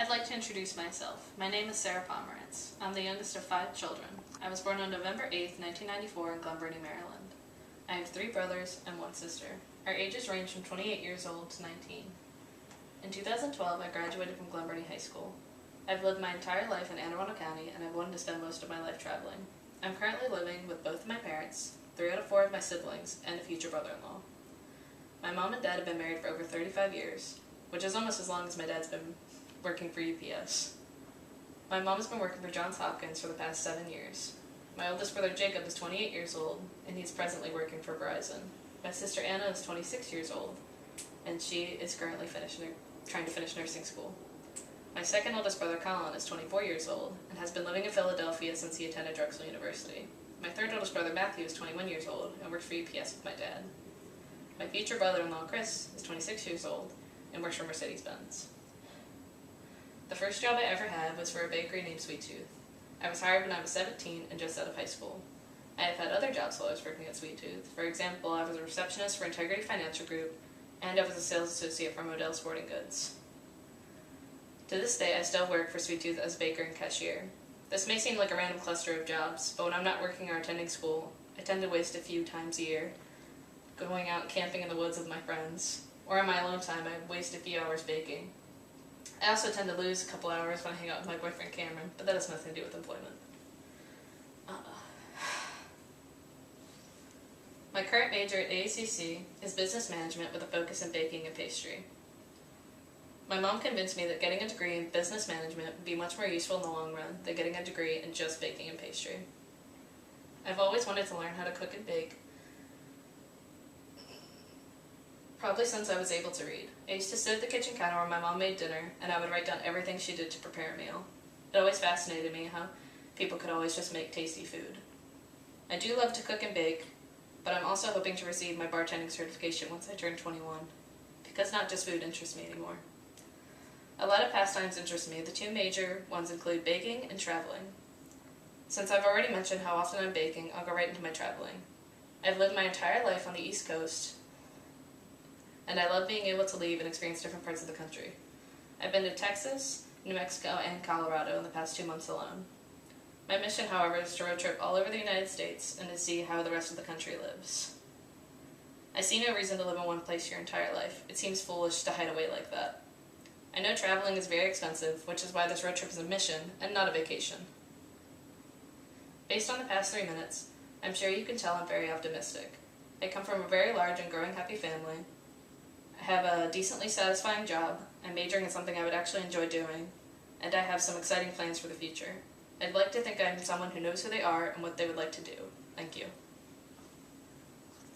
I'd like to introduce myself. My name is Sarah Pomerantz. I'm the youngest of 5 children. I was born on November 8, 1994 in Glen Burnie, Maryland. I have 3 brothers and 1 sister. Our ages range from 28 years old to 19. In 2012, I graduated from Glen Burnie High School. I've lived my entire life in Anne Arundel County, and I've wanted to spend most of my life traveling. I'm currently living with both of my parents, 3 out of 4 of my siblings, and a future brother-in-law. My mom and dad have been married for over 35 years, which is almost as long as my dad's been working for UPS. My mom has been working for Johns Hopkins for the past 7 years. My oldest brother Jacob is 28 years old, and he's presently working for Verizon. My sister Anna is 26 years old, and she is currently trying to finish nursing school. My second oldest brother Colin is 24 years old, and has been living in Philadelphia since he attended Drexel University. My third oldest brother Matthew is 21 years old, and works for UPS with my dad. My future brother-in-law Chris is 26 years old, and works for Mercedes-Benz. The first job I ever had was for a bakery named Sweet Tooth. I was hired when I was 17 and just out of high school. I have had other jobs while I was working at Sweet Tooth. For example, I was a receptionist for Integrity Financial Group, and I was a sales associate for Model Sporting Goods. To this day, I still work for Sweet Tooth as a baker and cashier. This may seem like a random cluster of jobs, but when I'm not working or attending school, I tend to waste a few times a year going out camping in the woods with my friends, or on my alone time, I waste a few hours baking. I also tend to lose a couple hours when I hang out with my boyfriend Cameron, but that has nothing to do with employment. My current major at AACC is business management with a focus in baking and pastry. My mom convinced me that getting a degree in business management would be much more useful in the long run than getting a degree in just baking and pastry. I've always wanted to learn how to cook and bake, probably since I was able to read. I used to sit at the kitchen counter where my mom made dinner, and I would write down everything she did to prepare a meal. It always fascinated me how people could always just make tasty food. I do love to cook and bake, but I'm also hoping to receive my bartending certification once I turn 21, because not just food interests me anymore. A lot of pastimes interest me. The 2 major ones include baking and traveling. Since I've already mentioned how often I'm baking, I'll go right into my traveling. I've lived my entire life on the East Coast, and I love being able to leave and experience different parts of the country. I've been to Texas, New Mexico, and Colorado in the past 2 months alone. My mission, however, is to road trip all over the United States and to see how the rest of the country lives. I see no reason to live in one place your entire life. It seems foolish to hide away like that. I know traveling is very expensive, which is why this road trip is a mission and not a vacation. Based on the past 3 minutes, I'm sure you can tell I'm very optimistic. I come from a very large and growing happy family. I have a decently satisfying job. I'm majoring in something I would actually enjoy doing, and I have some exciting plans for the future. I'd like to think I'm someone who knows who they are and what they would like to do. Thank you.